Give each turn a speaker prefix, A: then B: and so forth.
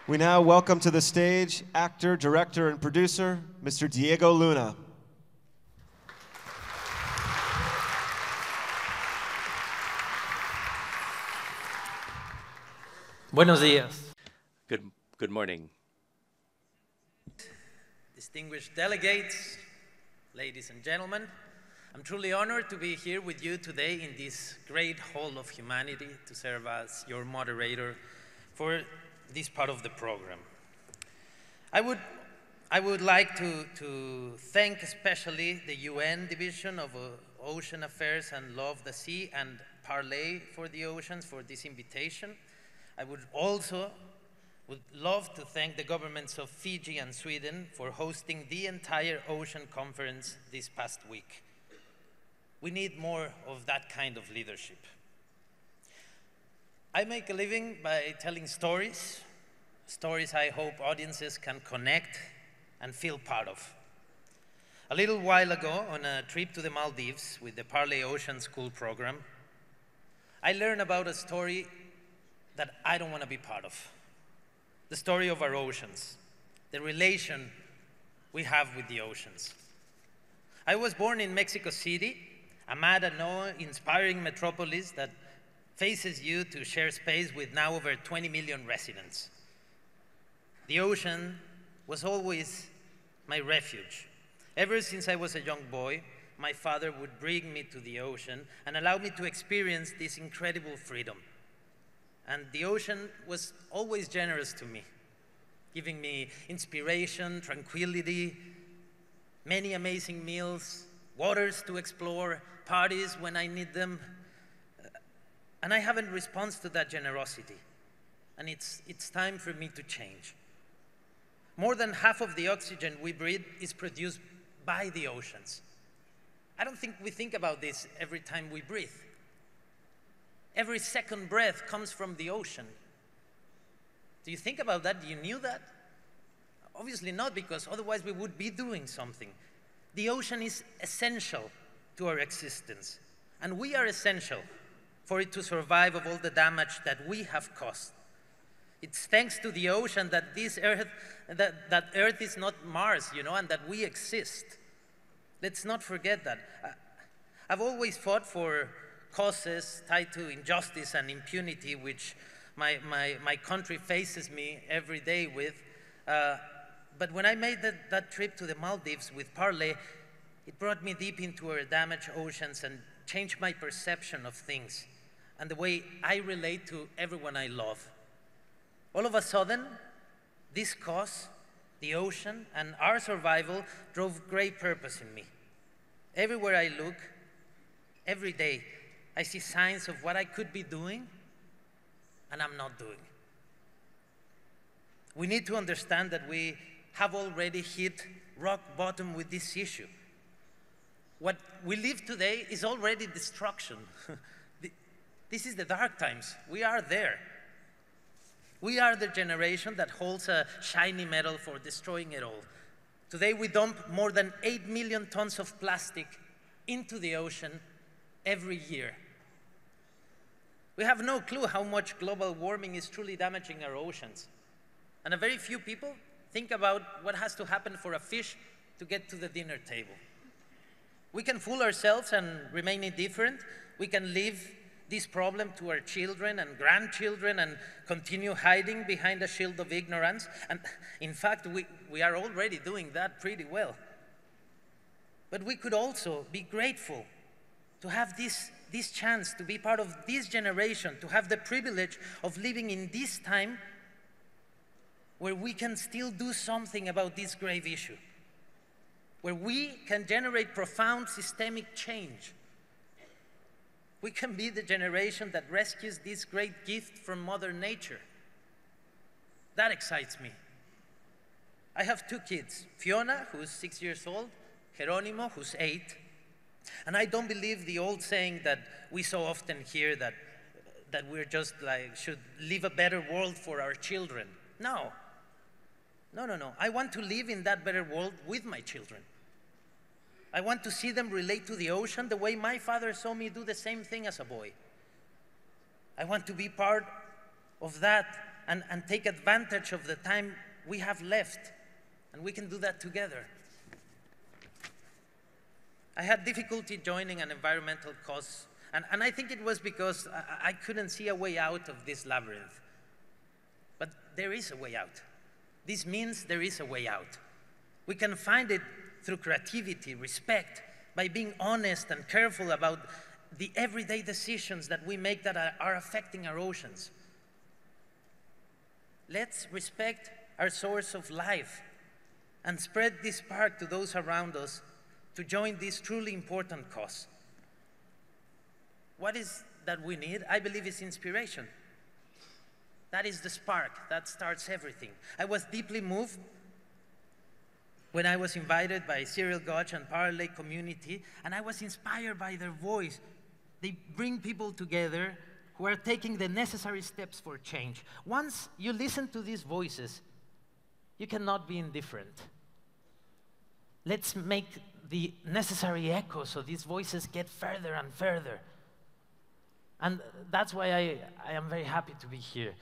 A: We now welcome to the stage actor, director, and producer, Mr. Diego Luna.
B: Buenos días.
C: Good morning.
B: Distinguished delegates, ladies and gentlemen, I'm truly honored to be here with you today in this great hall of humanity to serve as your moderator for this part of the program. I would like to thank especially the UN Division of Ocean Affairs and Law of the Sea and Parley for the Oceans for this invitation. I would love to thank the governments of Fiji and Sweden for hosting the entire ocean conference this past week. We need more of that kind of leadership. I make a living by telling stories I hope audiences can connect and feel part of. A little while ago, on a trip to the Maldives with the Parley Ocean School program, I learned about a story that I don't want to be part of. The story of our oceans, the relation we have with the oceans. I was born in Mexico City, a mad and awe-inspiring metropolis that faces you to share space with now over 20 million residents. The ocean was always my refuge. Ever since I was a young boy, my father would bring me to the ocean and allow me to experience this incredible freedom. And the ocean was always generous to me, giving me inspiration, tranquility, many amazing meals, waters to explore, parties when I need them. And I haven't responded to that generosity. And it's time for me to change. More than half of the oxygen we breathe is produced by the oceans. I don't think we think about this every time we breathe. Every second breath comes from the ocean. Do you think about that? Do you knew that? Obviously not, because otherwise we would be doing something. The ocean is essential to our existence, and we are essential for it to survive of all the damage that we have caused. It's thanks to the ocean that this Earth, that Earth is not Mars, and that we exist. Let's not forget that. I've always fought for causes tied to injustice and impunity, which my country faces me every day with. But when I made that trip to the Maldives with Parley, it brought me deep into our damaged oceans and changed my perception of things and the way I relate to everyone I love. All of a sudden, this cause, the ocean, and our survival drove great purpose in me. Everywhere I look, every day, I see signs of what I could be doing and I'm not doing. We need to understand that we have already hit rock bottom with this issue. What we live today is already destruction. This is the dark times. We are there. We are the generation that holds a shiny medal for destroying it all. Today we dump more than 8 million tons of plastic into the ocean every year. We have no clue how much global warming is truly damaging our oceans. And a very few people think about what has to happen for a fish to get to the dinner table. We can fool ourselves and remain indifferent. We can leave this problem to our children and grandchildren and continue hiding behind a shield of ignorance. And in fact, we are already doing that pretty well. But we could also be grateful to have this chance to be part of this generation, to have the privilege of living in this time where we can still do something about this grave issue, where we can generate profound systemic change. We can be the generation that rescues this great gift from Mother Nature. That excites me. I have 2 kids, Fiona, who's 6 years old, Geronimo, who's 8. And I don't believe the old saying that we so often hear that we're just like, should leave a better world for our children. No. No. I want to live in that better world with my children. I want to see them relate to the ocean the way my father saw me do the same thing as a boy. I want to be part of that and take advantage of the time we have left. And we can do that together. I had difficulty joining an environmental cause, and I think it was because I couldn't see a way out of this labyrinth. But there is a way out. This means there is a way out. We can find it through creativity, respect, by being honest and careful about the everyday decisions that we make that are affecting our oceans. Let's respect our source of life and spread this spark to those around us to join this truly important cause. What is that we need? I believe it's inspiration. That is the spark that starts everything. I was deeply moved when I was invited by Cyril Gotch and Parallel Lake community, and I was inspired by their voice. They bring people together who are taking the necessary steps for change. Once you listen to these voices, you cannot be indifferent. Let's make the necessary echo so these voices get further and further. And that's why I am very happy to be here.